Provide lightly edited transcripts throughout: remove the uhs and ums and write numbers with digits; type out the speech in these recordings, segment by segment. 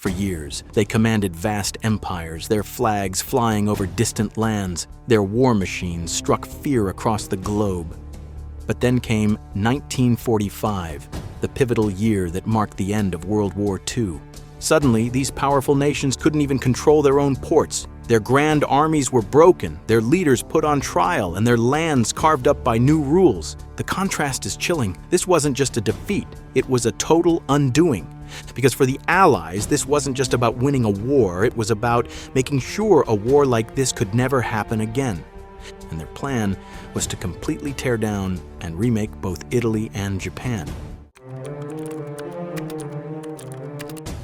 For years, they commanded vast empires, their flags flying over distant lands. Their war machines struck fear across the globe. But then came 1945, the pivotal year that marked the end of World War II. Suddenly, these powerful nations couldn't even control their own ports. Their grand armies were broken, their leaders put on trial, and their lands carved up by new rules. The contrast is chilling. This wasn't just a defeat, it was a total undoing. Because for the Allies, this wasn't just about winning a war, it was about making sure a war like this could never happen again. And their plan was to completely tear down and remake both Italy and Japan.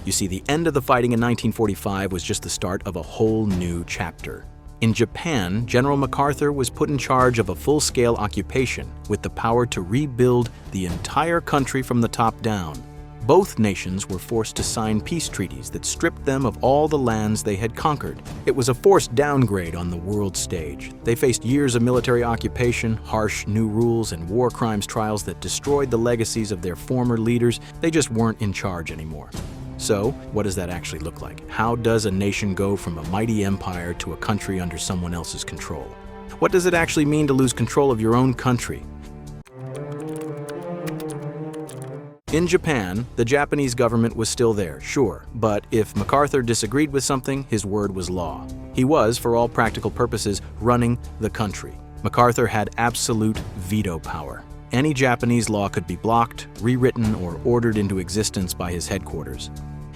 You see, the end of the fighting in 1945 was just the start of a whole new chapter. In Japan, General MacArthur was put in charge of a full-scale occupation with the power to rebuild the entire country from the top down. Both nations were forced to sign peace treaties that stripped them of all the lands they had conquered. It was a forced downgrade on the world stage. They faced years of military occupation, harsh new rules, and war crimes trials that destroyed the legacies of their former leaders. They just weren't in charge anymore. So, what does that actually look like? How does a nation go from a mighty empire to a country under someone else's control? What does it actually mean to lose control of your own country? In Japan, the Japanese government was still there, sure, but if MacArthur disagreed with something, his word was law. He was, for all practical purposes, running the country. MacArthur had absolute veto power. Any Japanese law could be blocked, rewritten, or ordered into existence by his headquarters.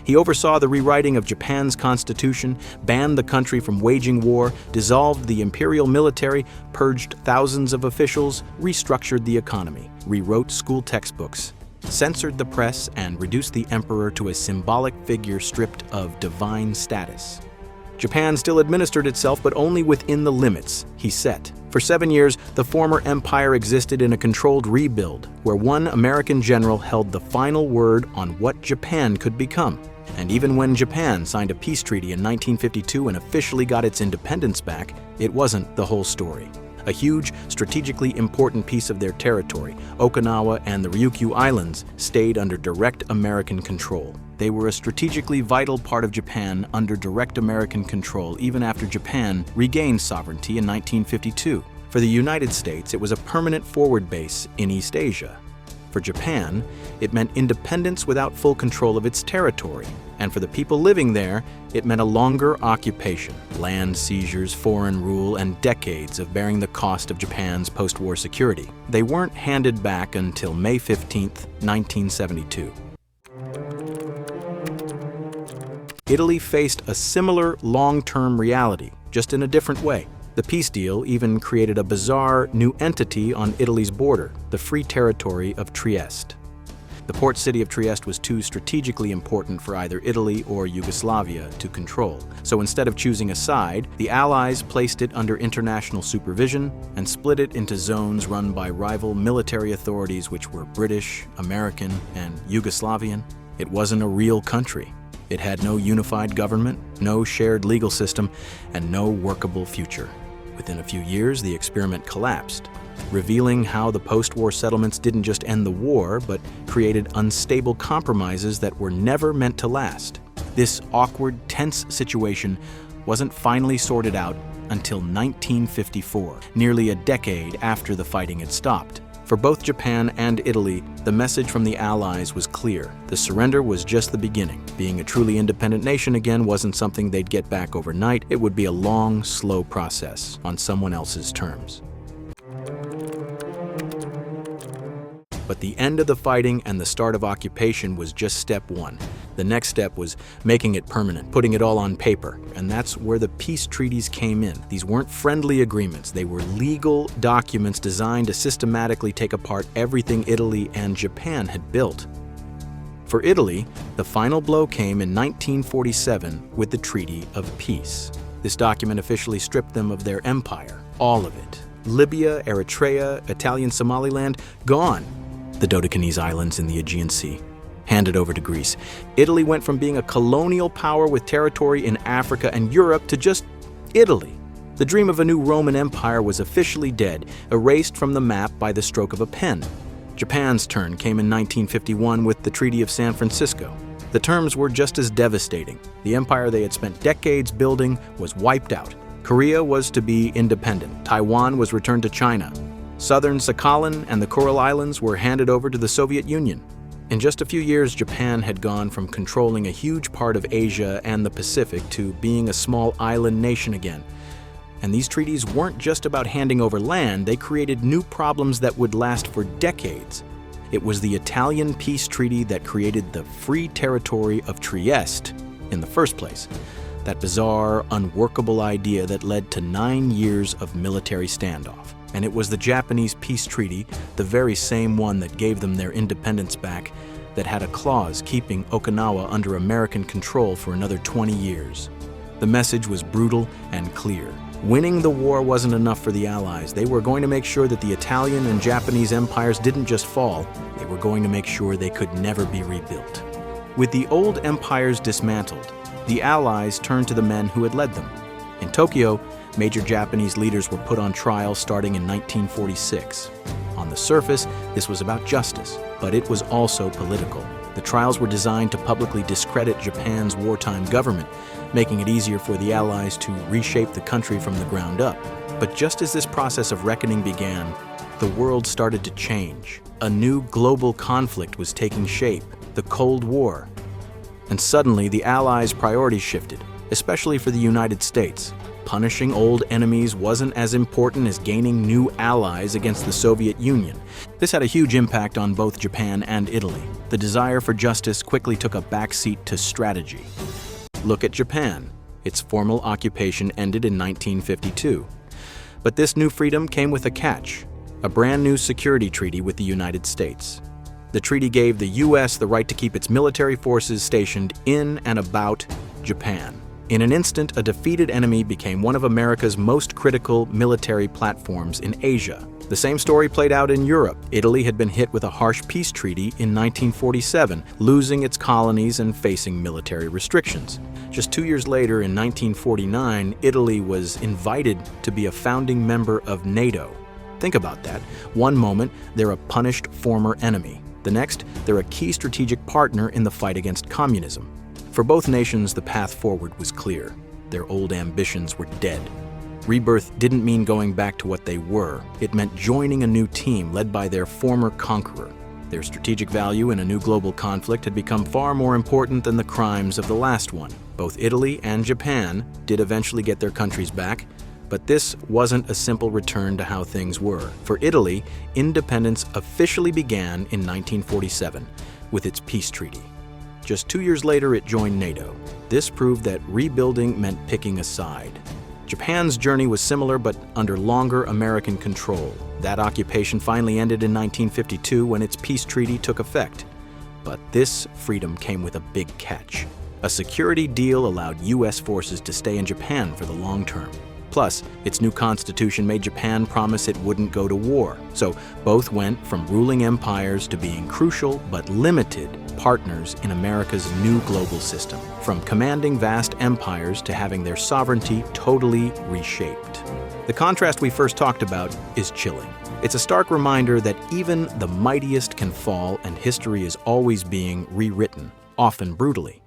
He oversaw the rewriting of Japan's constitution, banned the country from waging war, dissolved the imperial military, purged thousands of officials, restructured the economy, rewrote school textbooks, censored the press, and reduced the emperor to a symbolic figure stripped of divine status. Japan still administered itself, but only within the limits he set. For 7 years, the former empire existed in a controlled rebuild, where one American general held the final word on what Japan could become. And even when Japan signed a peace treaty in 1952 and officially got its independence back, it wasn't the whole story. A huge, strategically important piece of their territory, Okinawa and the Ryukyu Islands, stayed under direct American control. They were a strategically vital part of Japan under direct American control even after Japan regained sovereignty in 1952. For the United States, it was a permanent forward base in East Asia. For Japan, it meant independence without full control of its territory. And for the people living there, it meant a longer occupation, land seizures, foreign rule, and decades of bearing the cost of Japan's post-war security. They weren't handed back until May 15, 1972. Italy faced a similar long-term reality, just in a different way. The peace deal even created a bizarre new entity on Italy's border, the Free Territory of Trieste. The port city of Trieste was too strategically important for either Italy or Yugoslavia to control. So instead of choosing a side, the Allies placed it under international supervision and split it into zones run by rival military authorities which were British, American, and Yugoslavian. It wasn't a real country. It had no unified government, no shared legal system, and no workable future. Within a few years, the experiment collapsed, revealing how the post-war settlements didn't just end the war, but created unstable compromises that were never meant to last. This awkward, tense situation wasn't finally sorted out until 1954, nearly a decade after the fighting had stopped. For both Japan and Italy, the message from the Allies was clear. The surrender was just the beginning. Being a truly independent nation again wasn't something they'd get back overnight. It would be a long, slow process on someone else's terms. But the end of the fighting and the start of occupation was just step one. The next step was making it permanent, putting it all on paper. And that's where the peace treaties came in. These weren't friendly agreements. They were legal documents designed to systematically take apart everything Italy and Japan had built. For Italy, the final blow came in 1947 with the Treaty of Peace. This document officially stripped them of their empire, all of it. Libya, Eritrea, Italian Somaliland, gone. The Dodecanese Islands in the Aegean Sea, handed over to Greece. Italy went from being a colonial power with territory in Africa and Europe to just Italy. The dream of a new Roman Empire was officially dead, erased from the map by the stroke of a pen. Japan's turn came in 1951 with the Treaty of San Francisco. The terms were just as devastating. The empire they had spent decades building was wiped out. Korea was to be independent. Taiwan was returned to China. Southern Sakhalin and the Coral Islands were handed over to the Soviet Union. In just a few years, Japan had gone from controlling a huge part of Asia and the Pacific to being a small island nation again. And these treaties weren't just about handing over land, they created new problems that would last for decades. It was the Italian peace treaty that created the Free Territory of Trieste in the first place. That bizarre, unworkable idea that led to 9 years of military standoff. And it was the Japanese peace treaty, the very same one that gave them their independence back, that had a clause keeping Okinawa under American control for another 20 years. The message was brutal and clear. Winning the war wasn't enough for the Allies. They were going to make sure that the Italian and Japanese empires didn't just fall, they were going to make sure they could never be rebuilt. With the old empires dismantled, the Allies turned to the men who had led them. In Tokyo, major Japanese leaders were put on trial starting in 1946. On the surface, this was about justice, but it was also political. The trials were designed to publicly discredit Japan's wartime government, making it easier for the Allies to reshape the country from the ground up. But just as this process of reckoning began, the world started to change. A new global conflict was taking shape, the Cold War. And suddenly, the Allies' priorities shifted, especially for the United States. Punishing old enemies wasn't as important as gaining new allies against the Soviet Union. This had a huge impact on both Japan and Italy. The desire for justice quickly took a backseat to strategy. Look at Japan. Its formal occupation ended in 1952. But this new freedom came with a catch, a brand new security treaty with the United States. The treaty gave the U.S. the right to keep its military forces stationed in and about Japan. In an instant, a defeated enemy became one of America's most critical military platforms in Asia. The same story played out in Europe. Italy had been hit with a harsh peace treaty in 1947, losing its colonies and facing military restrictions. Just 2 years later, in 1949, Italy was invited to be a founding member of NATO. Think about that. One moment, they're a punished former enemy. The next, they're a key strategic partner in the fight against communism. For both nations, the path forward was clear. Their old ambitions were dead. Rebirth didn't mean going back to what they were. It meant joining a new team led by their former conqueror. Their strategic value in a new global conflict had become far more important than the crimes of the last one. Both Italy and Japan did eventually get their countries back, but this wasn't a simple return to how things were. For Italy, independence officially began in 1947 with its peace treaty. Just 2 years later, it joined NATO. This proved that rebuilding meant picking a side. Japan's journey was similar, but under longer American control. That occupation finally ended in 1952 when its peace treaty took effect. But this freedom came with a big catch. A security deal allowed U.S. forces to stay in Japan for the long term. Plus, its new constitution made Japan promise it wouldn't go to war. So both went from ruling empires to being crucial but limited partners in America's new global system, from commanding vast empires to having their sovereignty totally reshaped. The contrast we first talked about is chilling. It's a stark reminder that even the mightiest can fall and history is always being rewritten, often brutally.